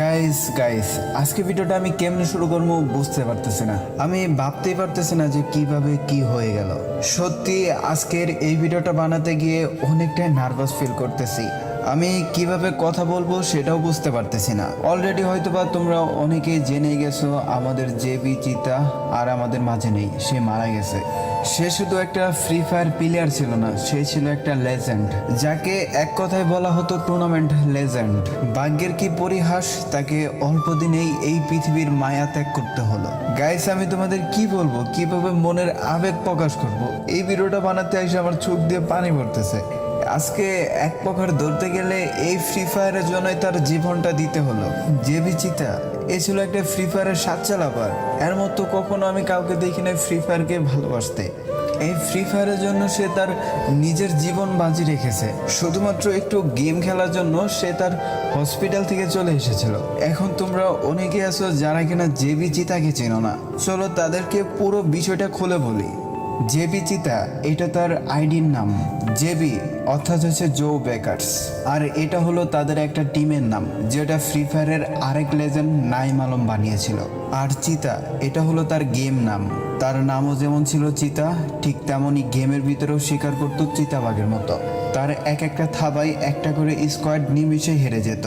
Guys guys আজকে ভিডিওটা আমি কেমনে শুরু করবো বুঝতে পারতেছি না। আমি ভাবতেই পারতেছি না যে কিভাবে কি হয়ে গেল। সত্যি আজকের এই ভিডিওটা বানাতে গিয়ে অনেকটাই নার্ভাস ফিল করতেছি। আমি কিভাবে কথা বলবো সেটাও বুঝতে পারতেছি না। অলরেডি হয়তোবা তোমরা অনেকেই জেনে গেছো আমাদের জেবি চিতা আর আমাদের মাঝে নেই, সে মারা গেছে। সে শুধু একটা ফ্রি ফায়ার প্লেয়ার ছিল না, সে ছিল একটা লেজেন্ড, যাকে এক কথায় বলা হতো টুর্নামেন্ট লেজেন্ড। ভাগ্যের কি পরিহাস, তাকে অল্প দিনেই এই পৃথিবীর মায়া ত্যাগ করতে হলো। গাইস আমি তোমাদের কি বলবো, কিভাবে মনের আবেগ প্রকাশ করব। এই ভিডিওটা বানাতে এসে আমার চোখ দিয়ে পানি পড়তেছে। আজকে এক প্রকার ধরতে গেলে এই ফ্রি ফায়ারের জন্যই তার জীবনটা দিতে হলো। জেবি চিতা এ ছিল একটা ফ্রি ফায়ারের সাচ্চা লাভার। এর মতো কখনো আমি কাউকে দেখি না ফ্রি ফায়ারকে ভালোবাসতে। এই ফ্রি ফায়ারের জন্য সে তার নিজের জীবন বাজি রেখেছে। শুধুমাত্র একটু গেম খেলার জন্য সে তার হসপিটাল থেকে চলে এসেছিল। এখন তোমরা অনেকে আছো যারা কিনা জেবি চিতাকে চেনো না। চলো তাদেরকে পুরো বিষয়টা খুলে বলি। জেবি চিতা এটা তার আইডির নাম। জেবি অর্থাৎ হচ্ছে জো বেকার্স, আর এটা হলো তাদের একটা টিমের নাম, যেটা ফ্রি ফায়ারের আরেক লেজেন্ড নাইম আলম বানিয়েছিল। আর চিতা এটা হলো তার গেম নাম। তার নামও যেমন ছিল চিতা, ঠিক তেমনই গেমের ভিতরেও শিকার করতো চিতাবাঘের মতো। তার এক একটা থাবায় একটা করে স্কোয়াড নিমিশে হেরে যেত।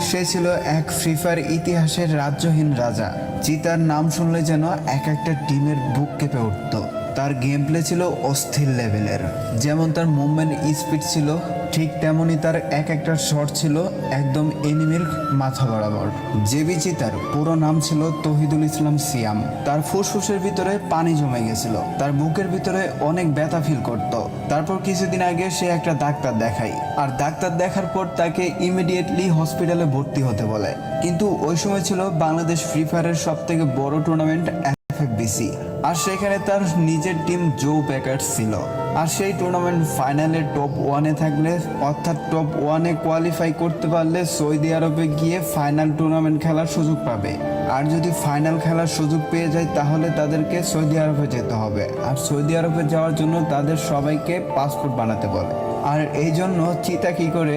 সে ছিল এক ফ্রি ফায়ার ইতিহাসের রাজ্যহীন রাজা। চিতার নাম শুনলে যেন এক একটা টিমের বুক কেঁপে উঠত। তার গেম প্লে ছিল অস্থির লেভেলের। যেমন তার মুভমেন্ট স্পিড ছিল, ঠিক তেমনই তার এক একটা শট ছিল একদম এনিমির মাথা বরাবর। জেবি চিতার পুরো নাম ছিল তহিদুল ইসলাম সিয়াম। তার ফুসফুসের ভিতরে পানি জমে গেছিল, তার বুকের ভিতরে অনেক ব্যথা ফিল করত। তারপর কিছুদিন আগে সে একটা ডাক্তার দেখায়, আর ডাক্তার দেখার পর তাকে ইমিডিয়েটলি হসপিটালে ভর্তি হতে বলে। কিন্তু ওই সময় ছিল বাংলাদেশ ফ্রি ফায়ারের সব থেকে বড় টুর্নামেন্ট FFBC, আর সেখানে তার নিজের টিম জো বেকার্স ছিল। আর সেই টুর্নামেন্ট ফাইনালে টপ ওয়ানে থাকলে, অর্থাৎ টপ ওয়ানে কোয়ালিফাই করতে পারলে সৌদি আরবে গিয়ে ফাইনাল টুর্নামেন্ট খেলার সুযোগ পাবে। আর যদি ফাইনাল খেলার সুযোগ পেয়ে যায় তাহলে তাদেরকে সৌদি আরবে যেতে হবে। আর সৌদি আরবে যাওয়ার জন্য তাদের সবাইকে পাসপোর্ট বানাতে বলে। আর এই জন্য চিতা কি করে,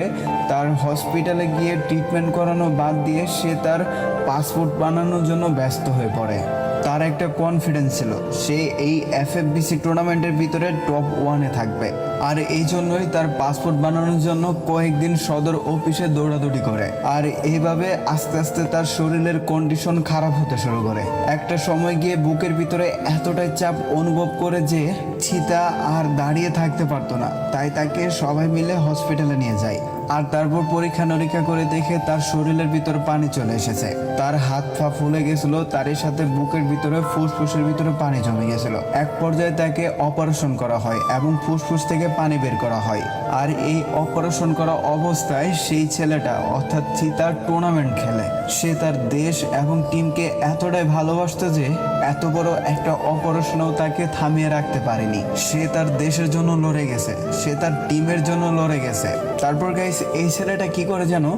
তার হসপিটালে গিয়ে ট্রিটমেন্ট করানো বাদ দিয়ে সে তার পাসপোর্ট বানানোর জন্য ব্যস্ত হয়ে পড়ে। তার একটা কনফিডেন্স ছিল সে এই FFBC টুর্নামেন্টের ভিতরে টপ ওয়ানে থাকবে। আর এই জন্যই তার পাসপোর্ট বানানোর জন্য কয়েকদিন সদর অফিসে দৌড়াদৌড়ি করে। আর এইভাবে আস্তে আস্তে তার শরীরের কন্ডিশন খারাপ হতে শুরু করে। একটা সময় গিয়ে বুকের ভিতরে এতটাই চাপ অনুভব করে যে চিতা আর দাঁড়িয়ে থাকতে পারতো না। তাই তাকে সবাই মিলে হসপিটালে নিয়ে যায়। আর তারপর পরীক্ষা নিরীক্ষা করে দেখে তার শরীরের ভিতর পানি চলে এসেছে। তার হাত পা ফুলে গেছিল, তারই সাথে বুকের ভিতরে ফুসফুসের ভিতরে পানি জমে গেছিল। এক পর্যায়ে তাকে অপারেশন করা হয় এবং ফুসফুস থেকে পানি বের করা হয়। আর এই অপারেশন করা অবস্থায় সেই ছেলেটা অর্থাৎ চিতার টুর্নামেন্ট খেলে। সে তার দেশ এবং টিমকে এতটাই ভালোবাসতো যে এত বড় একটা অপারেশনও তাকে থামিয়ে রাখতে পারেনি। সে তার দেশের জন্য লড়ে গেছে, সে তার টিমের জন্য লড়ে গেছে। তারপর গাইস এই ছেলেটা কি করে জানো,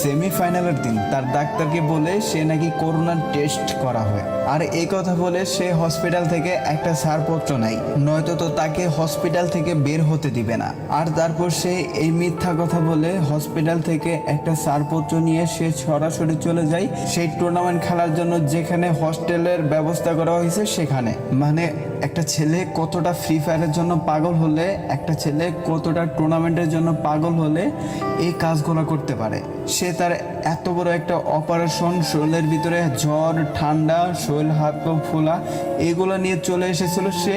সেমিফাইনালের দিন তার ডাক্তারকে বলে সে নাকি করোনার টেস্ট করা হয়। আর এই কথা বলে সে হসপিটাল থেকে একটা ছাড়পত্র নেয়, নয়তো তো তাকে হসপিটাল থেকে বের হতে দিবে না। আর তারপর সে এই মিথ্যা কথা বলে হসপিটাল থেকে একটা ছাড়পত্র নিয়ে সে সরাসরি চলে যায় সেই টুর্নামেন্ট খেলার জন্য, যেখানে হস্টেলের ব্যবস্থা করা হয়েছে সেখানে। মানে একটা ছেলে কতটা ফ্রি ফায়ারের জন্য পাগল হলে, একটা ছেলে কতটা টুর্নামেন্টের জন্য পাগল হলে এই কাজগুলো করতে পারে। সে তার এত বড় একটা অপারেশন, শরীরের ভিতরে জ্বর, ঠান্ডা, শরীর হাত পা ফোলা, এগুলো নিয়ে চলে এসেছিল সে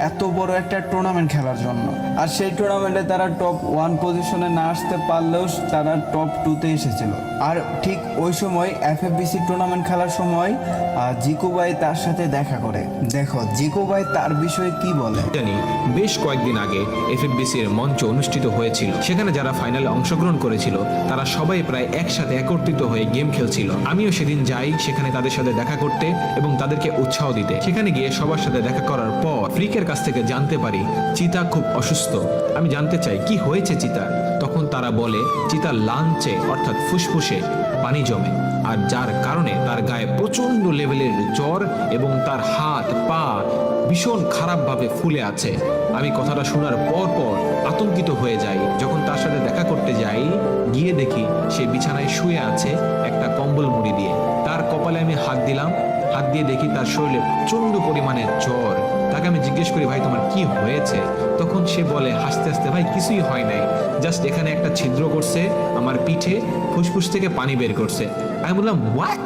এত বড় একটা টুর্নামেন্ট খেলার জন্য। আর সেই টুর্নামেন্টে তারা টপ 1 পজিশনে না আসতে পারলেও তারা টপ 2তে এসেছিল। আর ঠিক ওই সময় FFBC টুর্নামেন্ট খেলার সময় জিকু ভাই তার সাথে দেখা করে। দেখো জিকু ভাই তার বিষয়ে কি বলে। জানি বেশ কয়েকদিন আগে FFBC এর মঞ্চ অনুষ্ঠিত হয়েছিল। সেখানে যারা ফাইনালে অংশগ্রহণ করেছিল তারা সবাই প্রায় একসাথে একত্রিত হয়ে গেম খেলছিল। আমিও সেদিন যাই সেখানে তাদের সাথে দেখা করতে এবং তাদেরকে উৎসাহ দিতে। সেখানে গিয়ে সবার সাথে দেখা করার পর ফ্রিকের কাছ থেকে জানতে পারি চিতা খুব অসুস্থ। আমি জানতে চাই কি হয়েছে চিতার। তখন তারা বলে চিতার লাঞ্চে অর্থাৎ ফুসফুসে পানি জমে, আর যার কারণে তার গায়ে প্রচন্ড লেভেলের জ্বর এবং তার হাত পা ভীষণ খারাপভাবে ফুলে আছে। আমি কথাটা শোনার পর আতঙ্কিত হয়ে যাই। যখন তার সাথে দেখা করতে যাই, গিয়ে দেখি সে বিছানায় শুয়ে আছে, একটা একটা কম্বল মুড়ি দিয়ে। তার কপালে আমি হাত দিলাম, হাত দিয়ে দেখি তার শরীরে প্রচন্ড পরিমাণে জ্বর। তাকে আমি জিজ্ঞেস করি, ভাই তোমার কি হয়েছে? তখন সে বলে হাসতে হাসতে, ভাই কিছুই হয় নাই, জাস্ট এখানে একটা ছিদ্র করছে আমার পিঠে, ফুসফুস থেকে পানি বের করছে। আমি বললাম হোয়াট?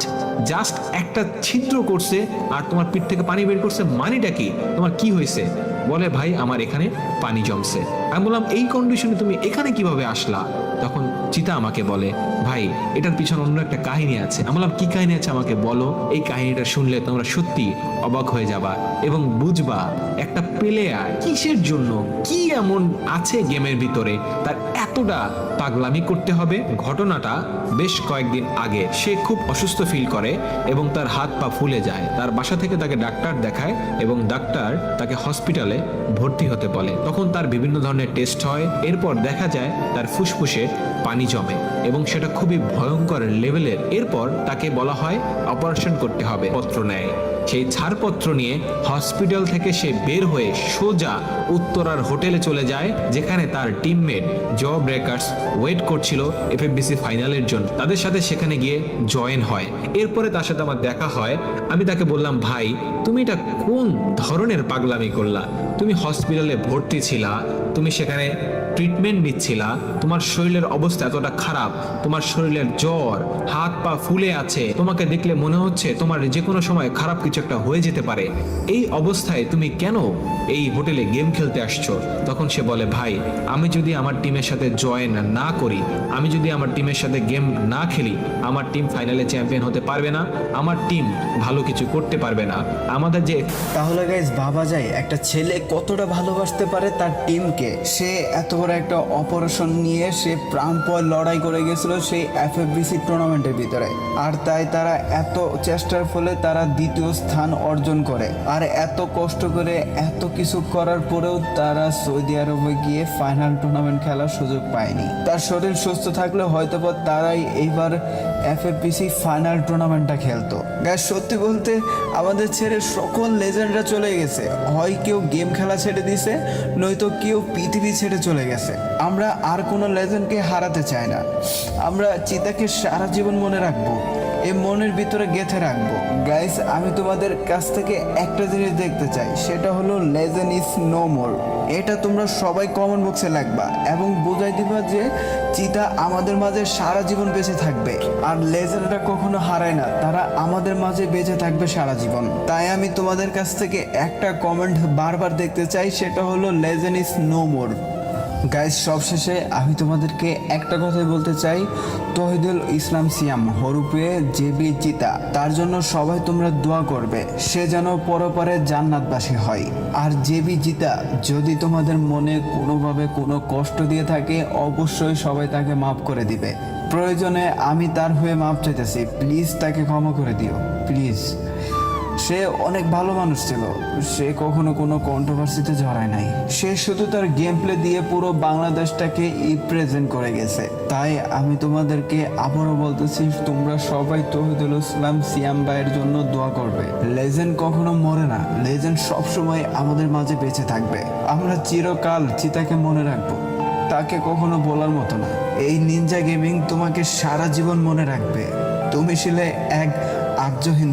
জাস্ট একটা ছিদ্র করছে আর তোমার পিঠ থেকে পানি বের করছে, মানেটা কি? তোমার কি হয়েছে? বলে ভাই আমার এখানে পানি জমছে। আমি বললাম এই কন্ডিশনে তুমি এখানে কিভাবে আসলা? তখন চিতা আমাকে বলে, ভাই এটার পিছনে অন্য একটা কাহিনী আছে। আমি বললাম কি কাহিনী আছে আমাকে বলো, এই কাহিনীটা শুনলে তোমরা সত্যি অবাক হয়ে যাবা এবং বুঝবা একটা প্লেয়ার কিসের জন্য, কি এমন আছে গেমের ভিতরে তার এতটা পাগলামি করতে হবে। ঘটনাটা বেশ কয়েকদিন আগে। সে খুব অসুস্থ ফিল করে এবং তার হাত পা ফুলে যায়। তার বাসা থেকে তাকে ডাক্তার দেখায় এবং ডাক্তার তাকে হসপিটালে ভর্তি হতে বলে। তখন তার বিভিন্ন ধরনের টেস্ট হয়, এরপর দেখা যায় তার ফুসফুসে পানি জমে এবং সেটা খুবই ভয়ঙ্কর লেভেলের। এরপর তাকে বলা হয় অপারেশন করতে হবে, পত্র নেয়। সেই ছাড়পত্র নিয়ে হসপিটাল থেকে সে বের হয়ে সোজা উত্তরার হোটেলে চলে যায়, যেখানে তার টিমমেট জ ব্রেকার্স ওয়েট করছিল এফএফবিসি ফাইনালের জন্য। তাদের সাথে সেখানে গিয়ে জয়েন হয়। এরপরে তার সাথে আমার দেখা হয়। আমি তাকে বললাম, ভাই তুমি এটা কোন ধরনের পাগলামি করলা? তুমি হসপিটালে ভর্তি ছিলা, তুমি সেখানে ট্রিটমেন্ট নিচ্ছিলা, তোমার শরীরের অবস্থা এতটা খারাপ, তোমার শরীরের জ্বর, হাত পা ফুলে আছে, তোমাকে দেখলে মনে হচ্ছে তোমার যে কোনো সময় খারাপ কিছু একটা হয়ে যেতে পারে। এই অবস্থায় তুমি কেন এই হোটেলে গেম খেলতে আসছো? তখন সে বলে, ভাই আমি যদি আমার টিমের সাথে জয়েন না করি, আমি যদি আমার টিমের সাথে গেম না খেলি, আমার টিম ফাইনালে চ্যাম্পিয়ন হতে পারবে না, আমার টিম ভালো কিছু করতে পারবে না। আমাদের যে তাহলে গাইজ ভাবা যায় একটা ছেলে কতটা ভালোবাসতে পারে তার টিমকে। সে এত বড় একটা অপারেশন নিয়ে সে প্রাণপয় লড়াই করে গেছিল সেই এফএফবিসি টুর্নামেন্টের ভিতরে, আর তাই তারা এত চেষ্টার ফলে তারা দ্বিতীয় স্থান অর্জন করে। আর এত কষ্ট করে এত কিছু করার পরেও তারা সৌদি আরবে গিয়ে ফাইনাল টুর্নামেন্ট খেলার সুযোগ পায়নি। তার শরীর সুস্থ থাকলে হয়তো বা তারাই এইবার এফএফবিসি ফাইনাল টুর্নামেন্টটা খেলতো। গাইজ সত্যি বলতে আমাদের ছেড়ে সকল লেজেন্ডরা চলে গেছে, হয় কেউ গেম খেলা ছেড়ে দিছে, নয়তো কেউ পৃথিবী ছেড়ে চলে গেছে। আমরা আর কোনো লেজেন্ডকে হারাতে চাই না। আমরা চিতাকে সারা জীবন মনে রাখবো, এই মনের ভিতরে গেঁথে রাখবো। গাইস আমি তোমাদের কাছ থেকে একটা জিনিস দেখতে চাই, সেটা হলো লেজেন্ড ইজ নো মোর। এটা তোমরা সবাই কমেন্ট বক্সে লিখবা এবং বোঝাই দিবা যে চিতা আমাদের মাঝে সারা জীবন বেঁচে থাকবে। আর লেজেন্ডরা কখনো হারায় না, তারা আমাদের মাঝে বেঁচে থাকবে সারা জীবন। তাই আমি তোমাদের কাছ থেকে একটা কমেন্ট বারবার দেখতে চাই, সেটা হলো legend is no more. Guys সবশেষে আমি তোমাদেরকে একটা কথাই বলতে চাই, তহিদুল ইসলাম সিয়াম হরুপে জেবি চিতা, তার জন্য সবাই তোমরা দোয়া করবে, সে যেন পরপারে জান্নাতবাসী হয়। আর জেবি জিতা যদি তোমাদের মনে কোনোভাবে কোনো কষ্ট দিয়ে থাকে, অবশ্যই সবাই তাকে মাফ করে দিবে। প্রয়োজনে আমি তার হয়ে মাফ চাইতেছি, প্লিজ তাকে ক্ষমা করে দিও প্লিজ। সে অনেক ভালো মানুষ ছিল, সে কখনো কোনো কন্ট্রোভার্সিতে জড়ায় নাই, সে শুধু তার গেম প্লে দিয়ে পুরো বাংলাদেশটাকে রিপ্রেজেন্ট করে গেছে। তাই আমি তোমাদেরকে আবারও বলতেছি, তোমরা সবাই তহিদুল ইসলাম সিয়াম ভাইয়ের জন্য দোয়া করবে। লেজেন্ড কখনো মরে না, লেজেন্ড সবসময় আমাদের মাঝে বেঁচে থাকবে। আমরা চিরকাল চিতাকে মনে রাখবো, তাকে কখনো বলার মতো না। এই নিনজা গেমিং তোমাকে সারা জীবন মনে রাখবে। তুমি ছিলে এক আর্যহীন